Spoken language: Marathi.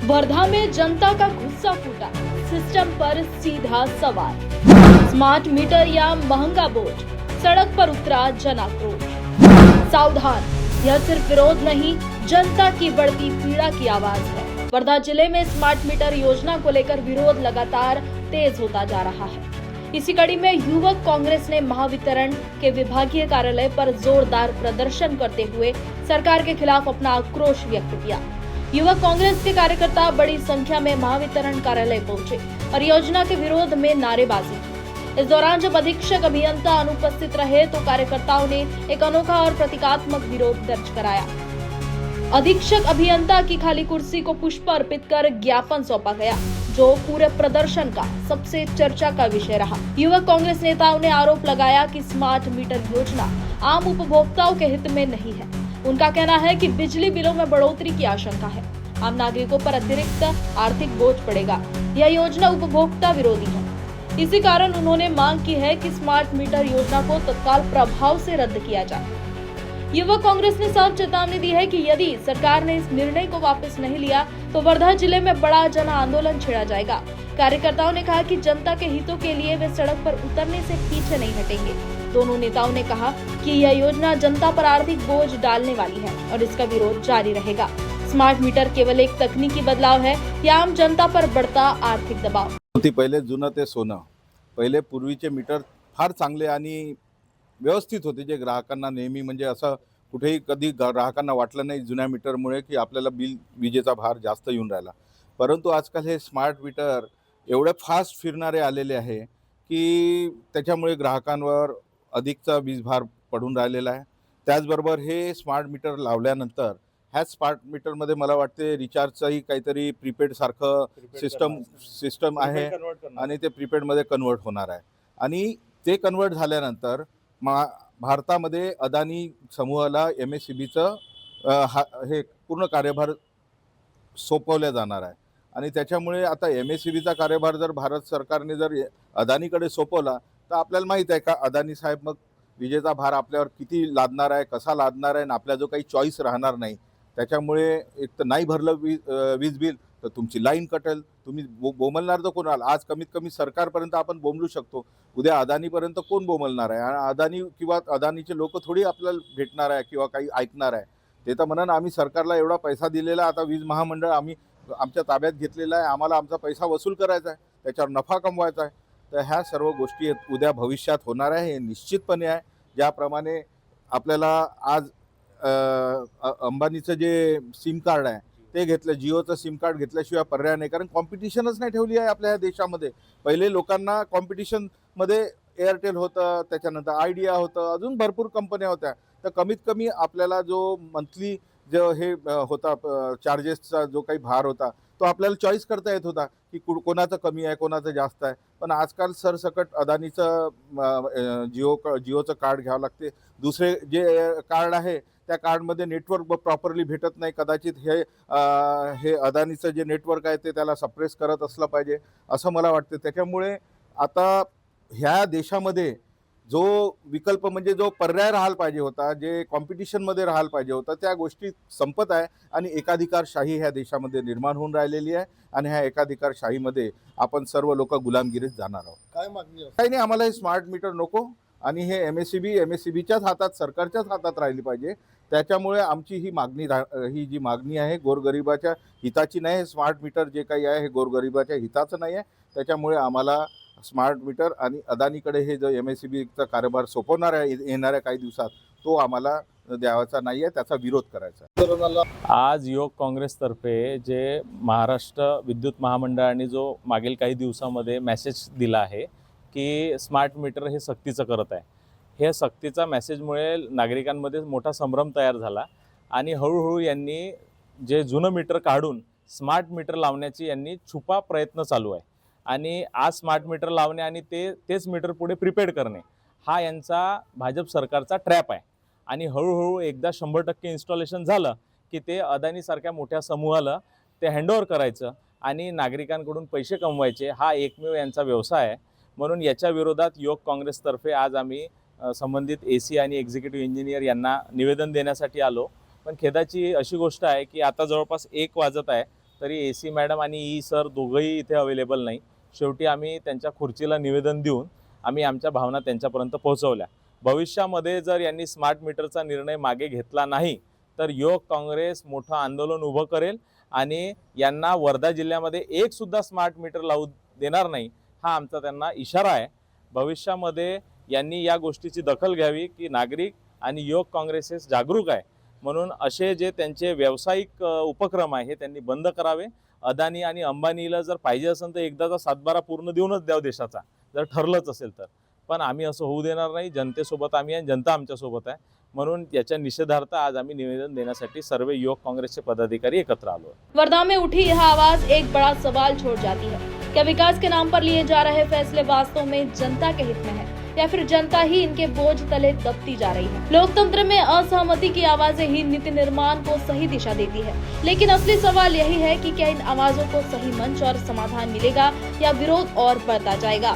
वर्धा में जनता का गुस्सा फूटा, सिस्टम पर सीधा सवाल। स्मार्ट मीटर या महंगा बोर्ड, सड़क पर उतरा जन आक्रोश। सावधान, यह सिर्फ विरोध नहीं, जनता की बढ़ती पीड़ा की आवाज है। वर्धा जिले में स्मार्ट मीटर योजना को लेकर विरोध लगातार तेज होता जा रहा है। इसी कड़ी में युवक कांग्रेस ने महावितरण के विभागीय कार्यालय पर जोरदार प्रदर्शन करते हुए सरकार के खिलाफ अपना आक्रोश व्यक्त किया। युवक कांग्रेस के कार्यकर्ता बड़ी संख्या में महावितरण कार्यालय पहुंचे और योजना के विरोध में नारेबाजी की। इस दौरान जब अधीक्षक अभियंता अनुपस्थित रहे तो कार्यकर्ताओं ने एक अनोखा और प्रतीकात्मक विरोध दर्ज कराया। अधीक्षक अभियंता की खाली कुर्सी को पुष्प अर्पित कर ज्ञापन सौंपा गया, जो पूरे प्रदर्शन का सबसे चर्चा का विषय रहा। युवक कांग्रेस नेताओं ने आरोप लगाया कि स्मार्ट मीटर योजना आम उपभोक्ताओं के हित में नहीं है। उनका कहना है कि बिजली बिलों में बढ़ोतरी की आशंका है, आम नागरिकों पर अतिरिक्त आर्थिक बोझ पड़ेगा। यह योजना उपभोक्ता विरोधी है। इसी कारण उन्होंने मांग की है कि स्मार्ट मीटर योजना को तत्काल प्रभाव से रद्द किया जाए। युवक कांग्रेस ने साफ चेतावनी दी है कि यदि सरकार ने इस निर्णय को वापस नहीं लिया तो वर्धा जिले में बड़ा जन आंदोलन छेड़ा जाएगा। कार्यकर्ताओं ने कहा कि जनता के हितों के लिए वे सड़क पर उतरने से पीछे नहीं हटेंगे। दोनों नेताओं ने कहा कि यह योजना जनता पर आर्थिक बोझ डालने वाली है और इसका विरोध जारी रहेगा। स्मार्ट मीटर केवल एक तकनीकी बदलाव है या आम जनता पर बढ़ता आर्थिक दबाव। पहिले जुनं ते सोनं, पहिले पूर्वीचे मीटर फार चांगले आणि व्यवस्थित होते, जे ग्राहकांना नेहमी म्हणजे असं कुठेही कधी ग्राहकांना वाटलं नाही जुन्या मीटरमुळे की आपल्याला विजेचा भार जास्त येऊन राहिला। परंतु आजकाल हे स्मार्ट मीटर एवढे फास्ट फिरणारे आलेले आहे की त्याच्यामुळे ग्राहकांवर अधिकचा वीजभार पडून राहिलेला आहे। त्याचबरोबर हे स्मार्ट मीटर लावल्यानंतर ह्या स्मार्ट मीटरमध्ये मला वाटते रिचार्जचाही काहीतरी प्रीपेड सारखं सिस्टम आहे आणि ते प्रीपेडमध्ये कन्वर्ट होणार आहे आणि ते कन्वर्ट झाल्यानंतर भारतामध्ये अदानी समूहाला MSEBीचं हे पूर्ण कार्यभार सोपवल्या जाणार आहे आणि त्याच्यामुळे आता MSEBीचा कार्यभार जर भारत सरकारने जर अदानीकडे सोपवला तर आपल्याला माहित आहे का अदानी साहेब मग विजेचा भार आपल्यावर किती लादणार आहे, कसा लादणार आहे आणि आपला जो काही चॉईस राहणार नाही। त्याच्यामुळे एक तर नाही भरलं वीज बिल तर तुमची लाईन कटेल, तुम्ही बोंबलणार तर कोणाला? आज कमीत कमी सरकारपर्यंत आपण बोंबलू शकतो, उद्या अदानीपर्यंत कोण बोंबलणार आहे? आणि अदानी किंवा अदानीचे लोक थोडी आपल्याला भेटणार आहे किंवा काही ऐकणार आहे। ते तर म्हणून आम्ही सरकारला एवढा पैसा दिलेला, आता वीज महामंडळ आम्ही आमच्या ताब्यात घेतलेला आहे, आम्हाला आमचा पैसा वसूल करायचा आहे, त्याच्यावर नफा कमवायचा आहे। तर ह्या सर्व गोष्टी उद्या भविष्यात होणार आहे, हे निश्चितपणे आहे। ज्याप्रमाणे आपल्याला आज अंबानीचं जे सिम कार्ड आहे ते घेतलं, जिओचं सिम कार्ड घेतल्याशिवाय पर्याय नाही, कारण कॉम्पिटिशनच नाही ठेवली आहे आपल्या ह्या देशामध्ये। पहिले लोकांना कॉम्पिटिशनमध्ये एअरटेल होतं, त्याच्यानंतर आयडिया होतं, अजून भरपूर कंपन्या होत्या। तर कमीत कमी आपल्याला जो मंथली जो हे होता चार्जेसचा जो काही भार होता तो आपल्याला चॉईस करता येत होता की कोणाचं कमी आहे, कोणाचं जास्त आहे। पण आजकाल सरसकट अदानीचं जिओचं कार्ड घ्यावं लागते। दुसरे जे कार्ड आहे त्या कार्डमध्ये नेटवर्क प्रॉपरली भेटत नाही, कदाचित हे अदानीचं जे नेटवर्क आहे ते त्याला सप्रेस करत असलं पाहिजे असं मला वाटतं। त्याच्यामुळे आता ह्या देशामध्ये जो विकल्प म्हणजे जो पर्याय राहायला पाहिजे होता, जे कॉम्पिटिशनमध्ये राहायला पाहिजे होता, त्या गोष्टी संपत आहे आणि एकाधिकारशाही ह्या देशामध्ये निर्माण होऊन राहिलेली आहे आणि ह्या एकाधिकारशाहीमध्ये आपण सर्व लोक गुलामगिरीत जाणार आहोत। काय मागणी आहे? काही नाही, आम्हाला हे स्मार्ट मीटर नको आणि हे MSEBीच्याच हातात, सरकारच्याच हातात राहिली पाहिजे। त्याच्यामुळे आमची ही जी मागणी आहे गोरगरिबाच्या हिताची नाही। स्मार्ट मीटर जे काही आहे हे गोरगरिबाच्या हिताचं नाही आहे। त्याच्यामुळे आम्हाला स्मार्ट मीटर आणि अदानीकडे हे जो MSEBीचा कारभार सोपवणार आहे येणाऱ्या काही दिवसात तो आम्हाला द्यावाचा नाही आहे, त्याचा विरोध करायचा। आज युवक काँग्रेसतर्फे जे महाराष्ट्र विद्युत महामंडळाने जो मागील काही दिवसामध्ये मेसेज दिला आहे की स्मार्ट मीटर हे सक्तीचं करत आहे, हे सक्तीचा मेसेजमुळे नागरिकांमध्ये मोठा संभ्रम तयार झाला आणि हळूहळू यांनी जे जुनं मीटर काढून स्मार्ट मीटर लावण्याची यांनी छुपा प्रयत्न चालू आहे आणि आज स्मार्ट मीटर लावणे आणि तेच मीटर पुढे प्रीपेड करणे हा यांचा भाजप सरकारचा ट्रॅप आहे आणि हळूहळू एकदा 100% इन्स्टॉलेशन झालं की ते अदानीसारख्या मोठ्या समूहाला ते हँडओव्हर करायचं आणि नागरिकांकडून पैसे कमवायचे, हा एकमेव यांचा व्यवसाय आहे। म्हणून याच्या विरोधात युवक काँग्रेसतर्फे आज आम्ही संबंधित AC आणि एक्झिक्युटिव्ह इंजिनियर यांना निवेदन देण्यासाठी आलो। पण खेदाची अशी गोष्ट आहे की आता जवळपास 1 वाजत आहे तरी AC मॅडम आणि ई सर दोघंही इथे अवेलेबल नाही. शेवटी आम्ही त्यांच्या खुर्चीला निवेदन देऊन आम्ही आमच्या भावना त्यांच्यापर्यंत पोहोचवल्या. भविष्यामध्ये जर यांनी स्मार्ट मीटरचा निर्णय मागे घेतला नाही तर युवक काँग्रेस मोठं आंदोलन उभं करेल आणि यांना वर्धा जिल्ह्यामध्ये एक सुद्धा स्मार्ट मीटर लावू देणार नाही, हा आमचा त्यांना इशारा आहे. भविष्यामध्ये यांनी या गोष्टीची दखल घ्यावी की नागरिक आणि युवक काँग्रेस हे जागरूक आहे, म्हणून असे जे त्यांचे व्यावसायिक उपक्रम आहे हे त्यांनी बंद करावे. अदानी आणि अंबानीला जर पाहिजे असेल तर एकदाचा सातबारा पूर्ण देऊनच द्यावं देशाचा, जर ठरलंच असेल तर. पण आम्ही असं होऊ देणार नाही. जनतेसोबत आम्ही आहे, जनता आमच्यासोबत आहे. म्हणून याच्या निषेधार्थ आज आम्ही निवेदन देण्यासाठी सर्व युवक काँग्रेसचे पदाधिकारी एकत्र आलो. वर्धा में उठी यह आवाज एक बड़ा सवाल छोड़ जाती है। क्या विकास के नाम पर लिए जा रहे फैसले वास्तव में जनता के हित में है या फिर जनता ही इनके बोझ तले दबती जा रही है? लोकतंत्र में असहमति की आवाजें ही नीति निर्माण को सही दिशा देती है, लेकिन असली सवाल यही है कि क्या इन आवाजों को सही मंच और समाधान मिलेगा या विरोध और बढ़ता जाएगा।